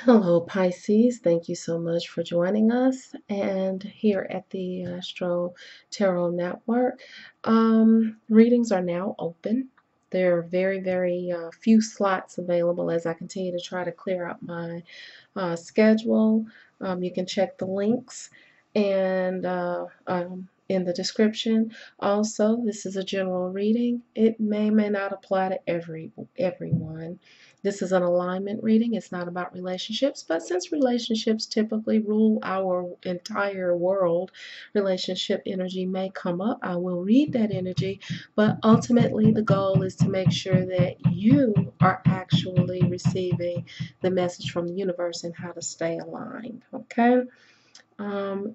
Hello, Pisces. Thank you so much for joining us. And here at the Astro Tarot Network, readings are now open. There are very few slots available as I continue to try to clear up my schedule. You can check the links and in the description. Also, this is a general reading. It may not apply to everyone. This is an alignment reading. It's not about relationships, but since relationships typically rule our entire world, relationship energy may come up. I will read that energy, but ultimately the goal is to make sure that you are actually receiving the message from the universe and how to stay aligned. Okay.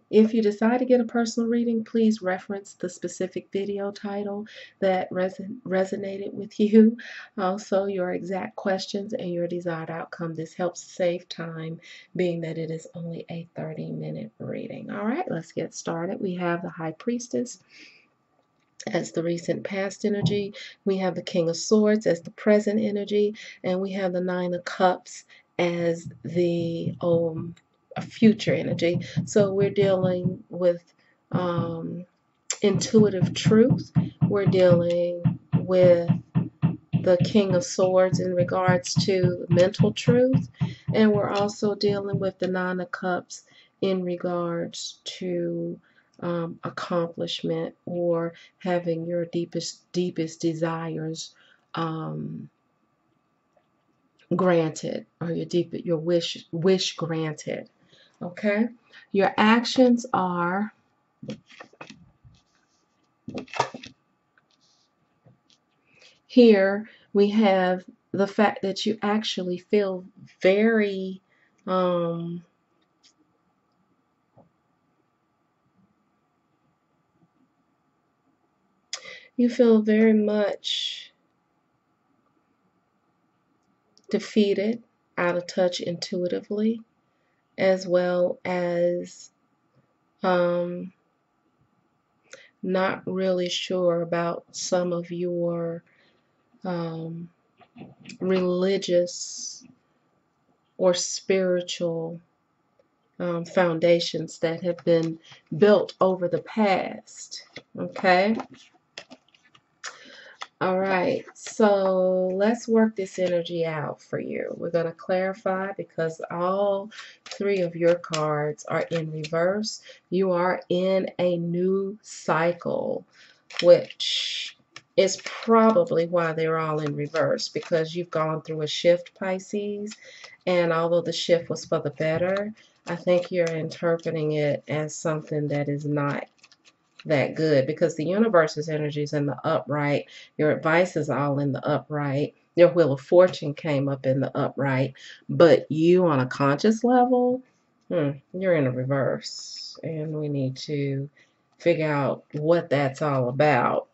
If you decide to get a personal reading, please reference the specific video title that resonated with you. Also, your exact questions and your desired outcome. This helps save time, being that it is only a 30-minute reading. All right, let's get started. We have the High Priestess as the recent past energy. We have the King of Swords as the present energy, and we have the Nine of Cups as the future energy. So we're dealing with intuitive truth. We're dealing with the King of Swords in regards to mental truth, and we're also dealing with the Nine of Cups in regards to accomplishment or having your deepest desires granted, or your wish granted. Okay, your actions are here. We have the fact that you actually feel very you feel very much defeated, out of touch intuitively, as well as not really sure about some of your religious or spiritual foundations that have been built over the past. Okay. All right, so let's work this energy out for you. We're going to clarify because all three of your cards are in reverse. You are in a new cycle, which is probably why they're all in reverse, because you've gone through a shift, Pisces, and although the shift was for the better, I think you're interpreting it as something that is not that good, because the universe's energy is in the upright. Your advice is all in the upright. Your wheel of fortune came up in the upright, but you on a conscious level, you're in a reverse, and we need to figure out what that's all about.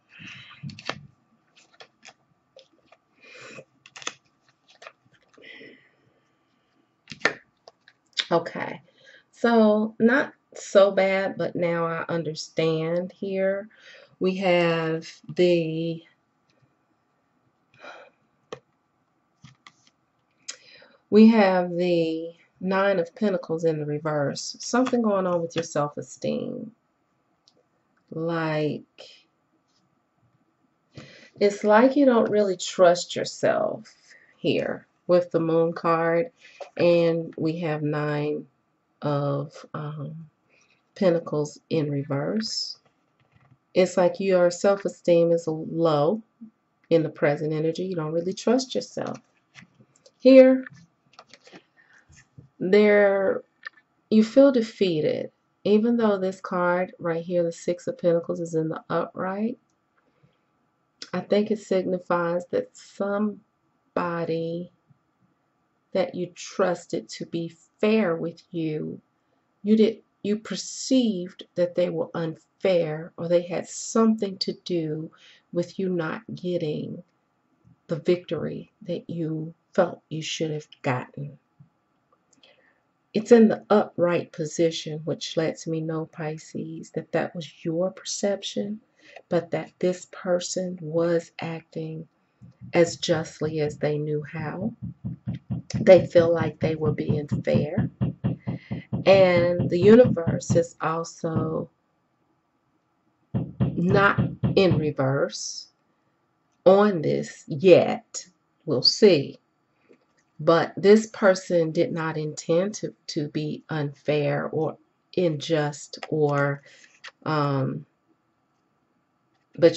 Okay, so not so bad, but now I understand. Here we have the Nine of Pentacles in the reverse. Something going on with your self-esteem. Like, it's like you don't really trust yourself here with the Moon card. And we have Nine of Pentacles in reverse. It's like your self-esteem is low in the present energy. You don't really trust yourself. Here, you feel defeated. Even though this card right here, the Six of Pentacles, is in the upright, I think it signifies that somebody that you trusted to be fair with you, you perceived that they were unfair, or they had something to do with you not getting the victory that you felt you should have gotten. It's in the upright position, which lets me know, Pisces, that that was your perception, but that this person was acting as justly as they knew how. They feel like they were being fair. And the universe is also not in reverse on this yet. We'll see. But this person did not intend to be unfair or unjust, or but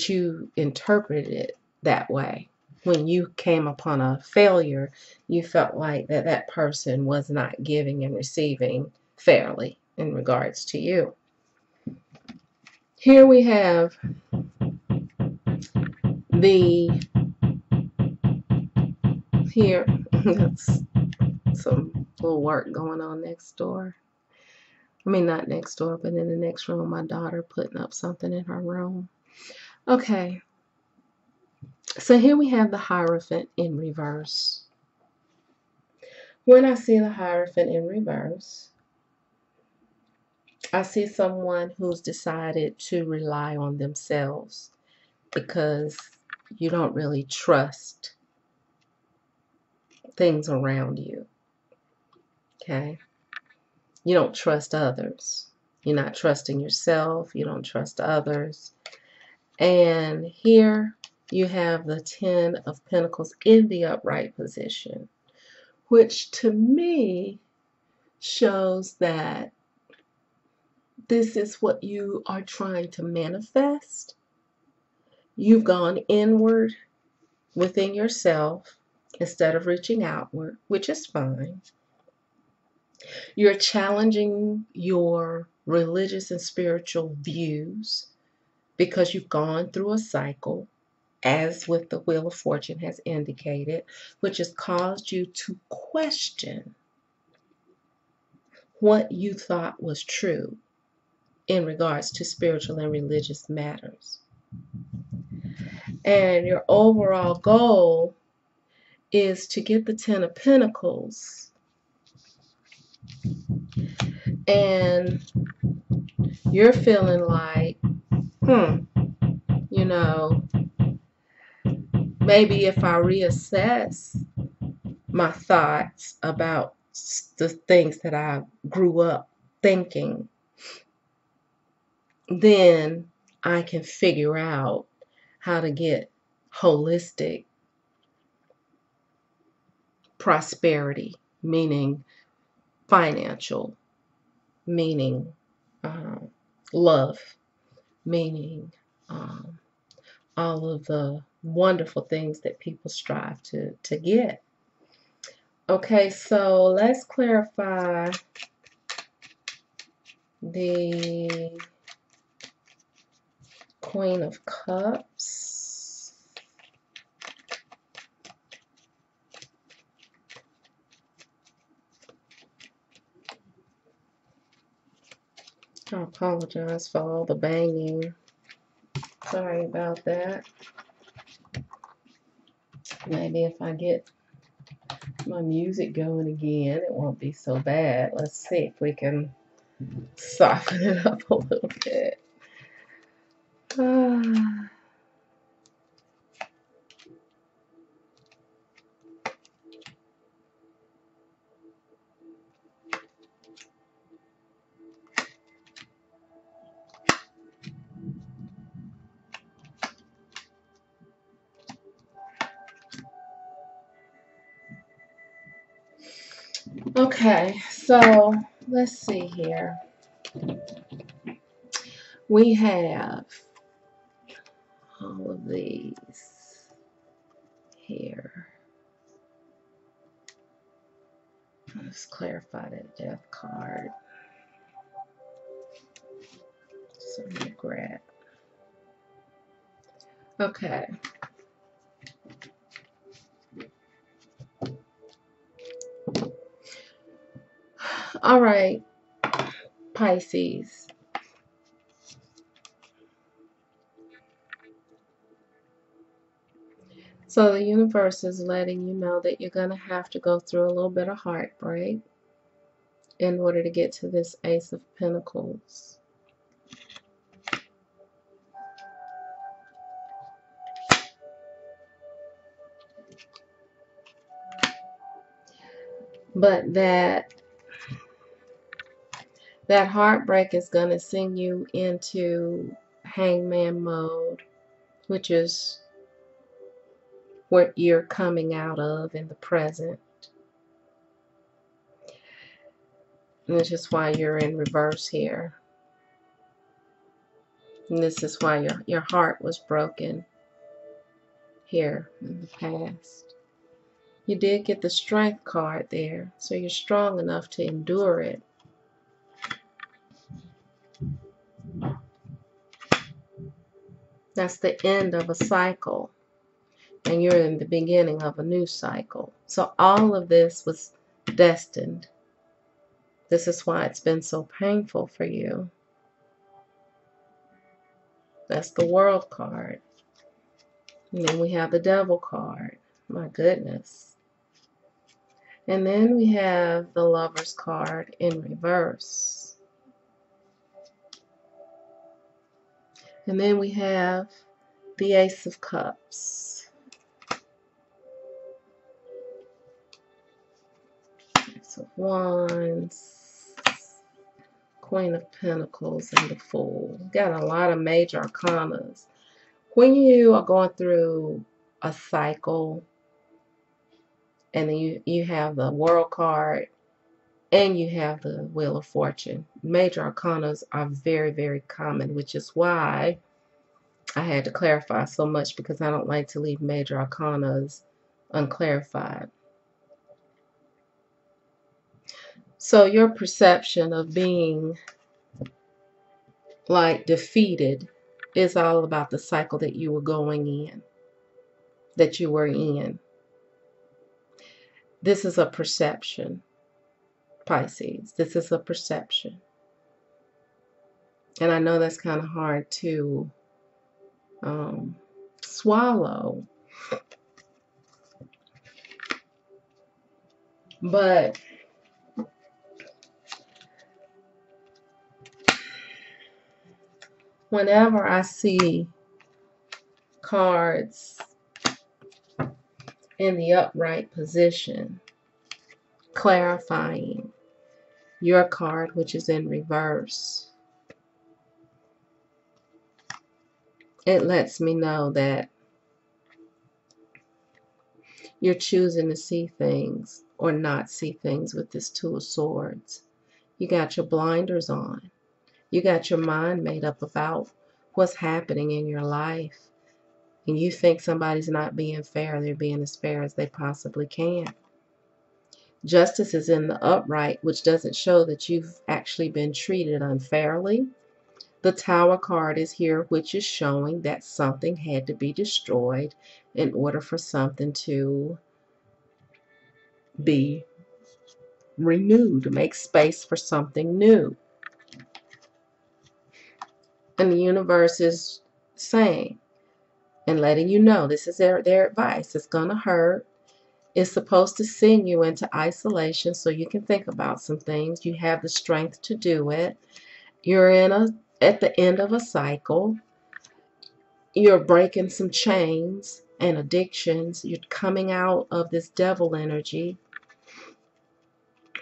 you interpreted it that way. When you came upon a failure, you felt like that person was not giving and receiving fairly in regards to you. Here we have here, that's some little work going on next door. I mean, not next door, but in the next room, my daughter putting up something in her room. Okay, so here we have the Hierophant in reverse. When I see the Hierophant in reverse, I see someone who's decided to rely on themselves because you don't really trust things around you. Okay? You don't trust others. You're not trusting yourself. You don't trust others. And here you have the Ten of Pentacles in the upright position, which to me shows that this is what you are trying to manifest. You've gone inward within yourself instead of reaching outward, which is fine. You're challenging your religious and spiritual views because you've gone through a cycle, as with the Wheel of Fortune has indicated, which has caused you to question what you thought was true in regards to spiritual and religious matters. And your overall goal is to get the Ten of Pentacles, and you're feeling like, you know, maybe if I reassess my thoughts about the things that I grew up thinking, then I can figure out how to get holistic prosperity, meaning financial, meaning love, meaning all of the wonderful things that people strive to get. Okay, so let's clarify the Queen of Cups. I apologize for all the banging. Sorry about that. Maybe if I get my music going again, it won't be so bad. Let's see if we can soften it up a little bit. Okay, so let's see here. We have all of these here. Let's clarify that Death card. Some regret. Okay. All right, Pisces. So the universe is letting you know that you're going to have to go through a little bit of heartbreak in order to get to this Ace of Pentacles. But that heartbreak is going to send you into hangman mode, which is what you're coming out of in the present. And this is why you're in reverse here. And this is why your heart was broken here in the past. You did get the strength card there, so you're strong enough to endure it. That's the end of a cycle, and you're in the beginning of a new cycle. So all of this was destined. This is why it's been so painful for you. That's the World card. And then we have the Devil card. My goodness. And then we have the Lover's card in reverse. And then we have the Ace of Cups. Ace of Wands. Queen of Pentacles and the Fool. Got a lot of major arcanas. When you are going through a cycle, and then you have the World card and you have the Wheel of Fortune. Major arcanas are very, very common, which is why I had to clarify so much, because I don't like to leave major arcanas unclarified. So your perception of being like defeated is all about the cycle that you were going in, that you were in. This is a perception, Pisces. This is a perception. And I know that's kind of hard to swallow. But whenever I see cards in the upright position, clarifying your card, which is in reverse, it lets me know that you're choosing to see things or not see things with this Two of Swords. You got your blinders on. You got your mind made up about what's happening in your life. And you think somebody's not being fair. They're being as fair as they possibly can. Justice is in the upright, which doesn't show that you've actually been treated unfairly. The Tower card is here, which is showing that something had to be destroyed in order for something to be renewed, to make space for something new. And the universe is saying and letting you know, this is their advice. It's going to hurt. It's supposed to send you into isolation so you can think about some things. You have the strength to do it. You're at the end of a cycle. You're breaking some chains and addictions. You're coming out of this devil energy.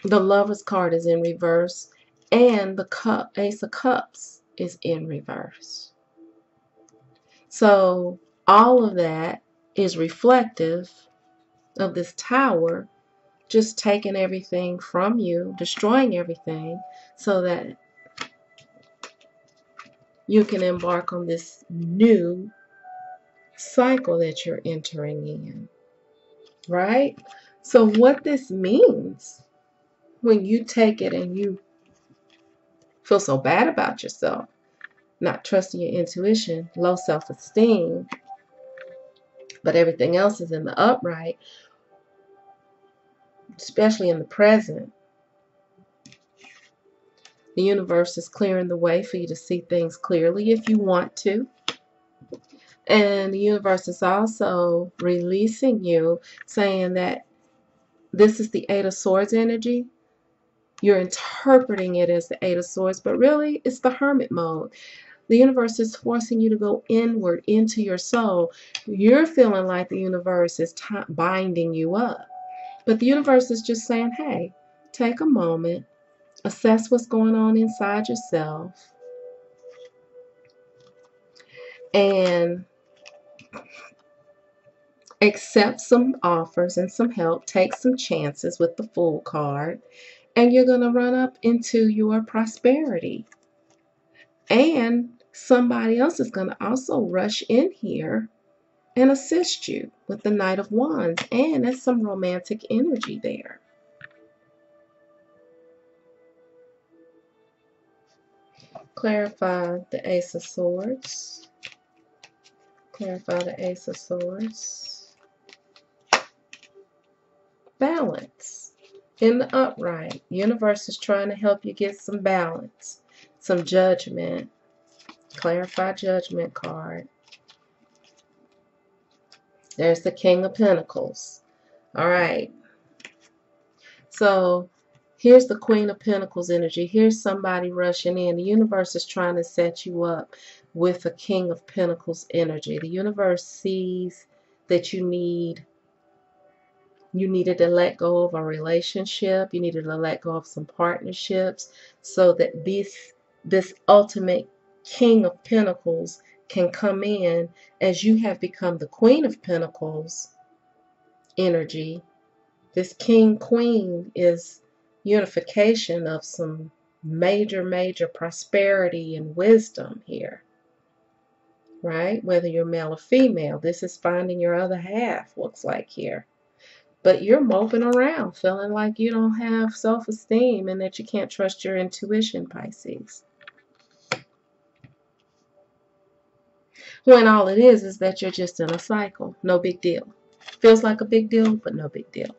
The Lover's card is in reverse, and the Ace of Cups is in reverse. So all of that is reflective of this Tower just taking everything from you, destroying everything, so that you can embark on this new cycle that you're entering in, right? So what this means, when you take it and you feel so bad about yourself, not trusting your intuition, low self-esteem, but everything else is in the upright, especially in the present, the universe is clearing the way for you to see things clearly if you want to. And the universe is also releasing you, saying that this is the Eight of Swords energy. You're interpreting it as the Eight of Swords, but really it's the hermit mode. The universe is forcing you to go inward into your soul. You're feeling like the universe is binding you up. But the universe is just saying, hey, take a moment, assess what's going on inside yourself, and accept some offers and some help. Take some chances with the Fool card, and you're going to run up into your prosperity. And somebody else is going to also rush in here and assist you with the Knight of Wands. And there's some romantic energy there. Clarify the Ace of Swords. Clarify the Ace of Swords. Balance. In the upright, universe is trying to help you get some balance, some judgment. Clarify Judgment card. There's the King of Pentacles. All right. So here's the Queen of Pentacles energy. Here's somebody rushing in. The universe is trying to set you up with a King of Pentacles energy. The universe sees that you needed to let go of a relationship. You needed to let go of some partnerships so that this ultimate King of Pentacles can come in as you have become the Queen of Pentacles energy. This King Queen is unification of some major prosperity and wisdom here, right? Whether you're male or female, this is finding your other half, looks like here. But you're moping around, feeling like you don't have self-esteem and that you can't trust your intuition, Pisces. When all it is that you're just in a cycle. No big deal. Feels like a big deal, but no big deal.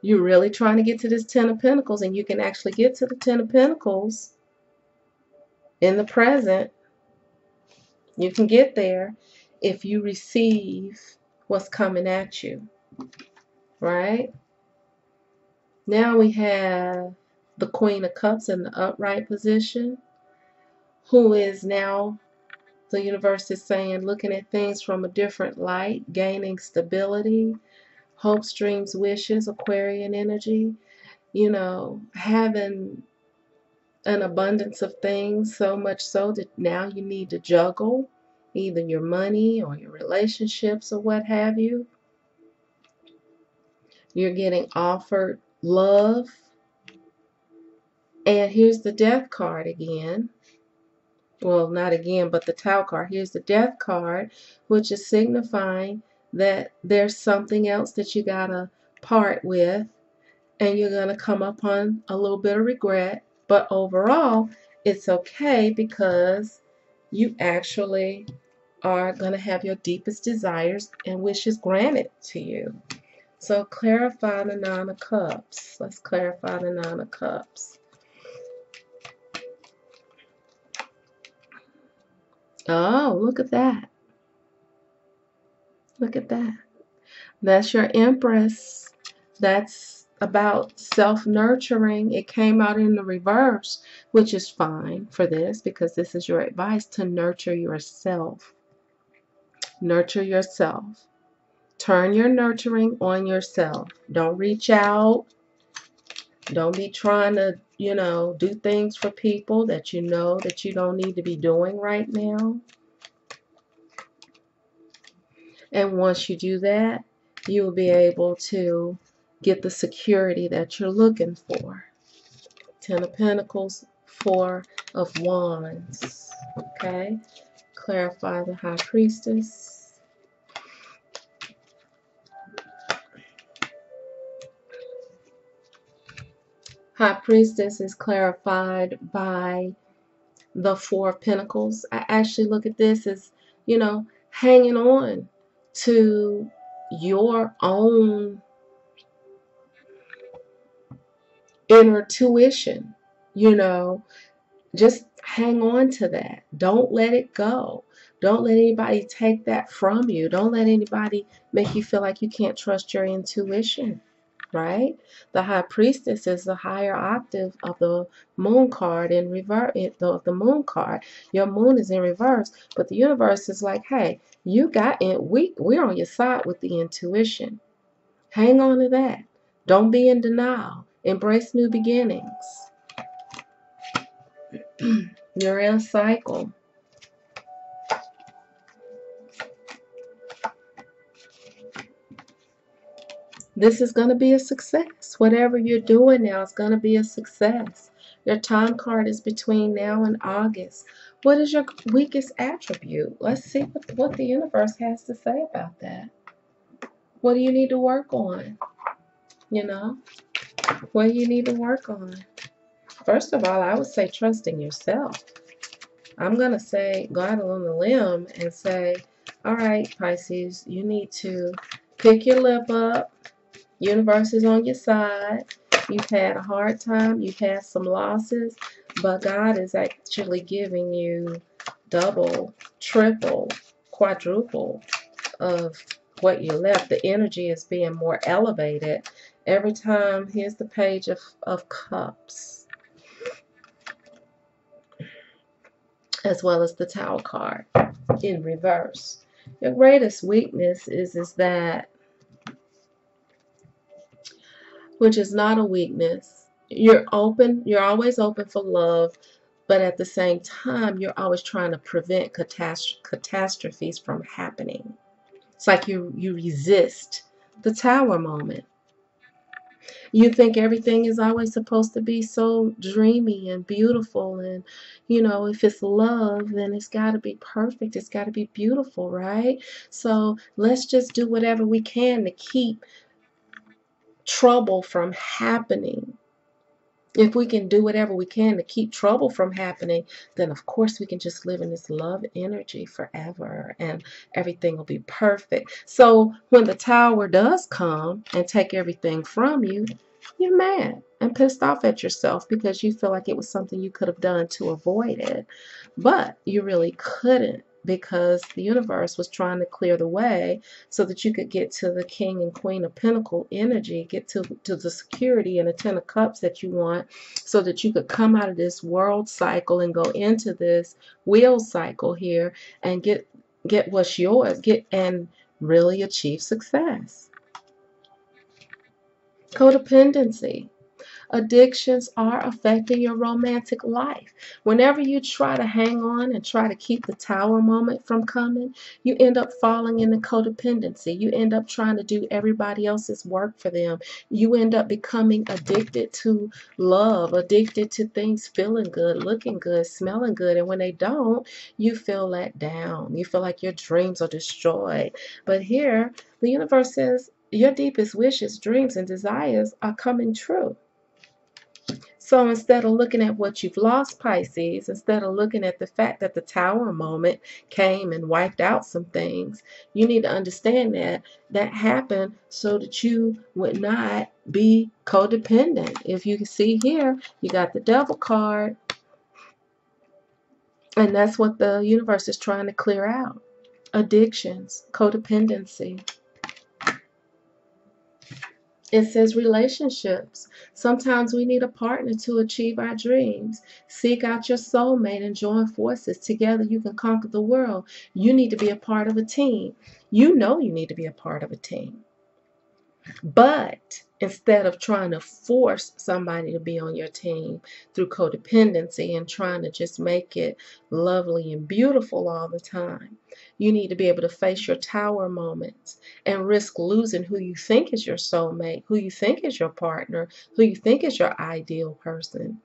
You're really trying to get to this Ten of Pentacles, and you can actually get to the Ten of Pentacles in the present. You can get there if you receive what's coming at you, right? Now we have the Queen of Cups in the upright position, who is now, the universe is saying, looking at things from a different light, gaining stability, hopes, dreams, wishes, Aquarian energy, having an abundance of things, so much so that now you need to juggle either your money or your relationships or what have you. You're getting offered love. And here's the Death card again. Well, not again, but the Tower card. Here's the Death card, which is signifying that there's something else that you gotta part with, and you're gonna come upon a little bit of regret. But overall, it's okay because you actually are gonna have your deepest desires and wishes granted to you. So clarify the Nine of Cups. Let's clarify the Nine of Cups. Oh, look at that. Look at that. That's your Empress. That's about self-nurturing. It came out in the reverse, which is fine for this because this is your advice to nurture yourself. Nurture yourself. Turn your nurturing on yourself. Don't reach out. Don't be trying to, do things for people that you know that you don't need to be doing right now. And once you do that, you will be able to get the security that you're looking for. Ten of Pentacles, Four of Wands. Okay? Clarify the High Priestess. High Priestess is clarified by the Four of Pentacles. I actually look at this as, hanging on to your own inner tuition, just hang on to that. Don't let it go. Don't let anybody take that from you. Don't let anybody make you feel like you can't trust your intuition. right? The high priestess is the higher octave of the moon card in reverse. The moon card, your moon is in reverse, but the universe is like, hey, you got it. We're on your side with the intuition. Hang on to that. Don't be in denial. Embrace new beginnings. You're in a cycle. This is going to be a success. Whatever you're doing now is going to be a success. Your time card is between now and August. What is your weakest attribute? Let's see what the universe has to say about that. What do you need to work on? You know, what do you need to work on? First of all, I would say trust in yourself. I'm going to say, go out on a limb and say, all right, Pisces, you need to pick your lip up. Universe is on your side. You've had a hard time. You've had some losses. But God is actually giving you double, triple, quadruple of what you left. The energy is being more elevated. Every time, here's the page of cups, as well as the Tower card in reverse. Your greatest weakness is that, which is not a weakness. You're open, you're always open for love, but at the same time, you're always trying to prevent catastrophes from happening. It's like you resist the Tower moment. You think everything is always supposed to be so dreamy and beautiful, and if it's love, then it's got to be perfect, it's got to be beautiful, right? So let's just do whatever we can to keep trouble from happening. If we can do whatever we can to keep trouble from happening, then of course we can just live in this love energy forever and everything will be perfect. So when the Tower does come and take everything from you, you're mad and pissed off at yourself because you feel like it was something you could have done to avoid it. But you really couldn't, because the universe was trying to clear the way so that you could get to the King and Queen of Pentacle energy, get to the security and the Ten of Cups that you want, so that you could come out of this world cycle and go into this wheel cycle here and get what's yours, and really achieve success. Codependency. Addictions are affecting your romantic life. Whenever you try to hang on and try to keep the Tower moment from coming, you end up falling into codependency. You end up trying to do everybody else's work for them. You end up becoming addicted to love, addicted to things feeling good, looking good, smelling good. And when they don't, you feel let down. You feel like your dreams are destroyed. But here, the universe says your deepest wishes, dreams, and desires are coming true. So instead of looking at what you've lost, Pisces, instead of looking at the fact that the Tower moment came and wiped out some things, you need to understand that that happened so that you would not be codependent. If you can see here, you got the Devil card, and that's what the universe is trying to clear out. Addictions, codependency. It says relationships. Sometimes we need a partner to achieve our dreams. Seek out your soulmate and join forces. Together you can conquer the world. You need to be a part of a team. You know you need to be a part of a team. But instead of trying to force somebody to be on your team through codependency and trying to just make it lovely and beautiful all the time, you need to be able to face your Tower moments and risk losing who you think is your soulmate, who you think is your partner, who you think is your ideal person,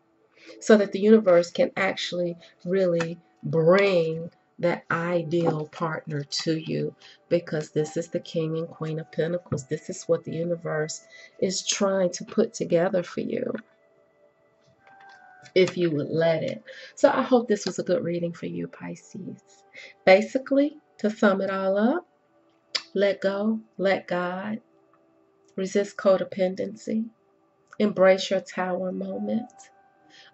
so that the universe can actually really bring that ideal partner to you, because this is the King and Queen of Pentacles. This is what the universe is trying to put together for you, if you would let it. So I hope this was a good reading for you, Pisces. Basically, to sum it all up, let go, let God, resist codependency, embrace your Tower moment,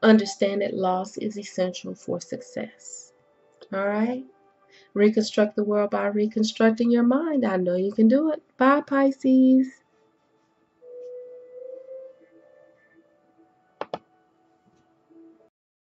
understand that loss is essential for success. All right? Reconstruct the world by reconstructing your mind. I know you can do it. Bye, Pisces.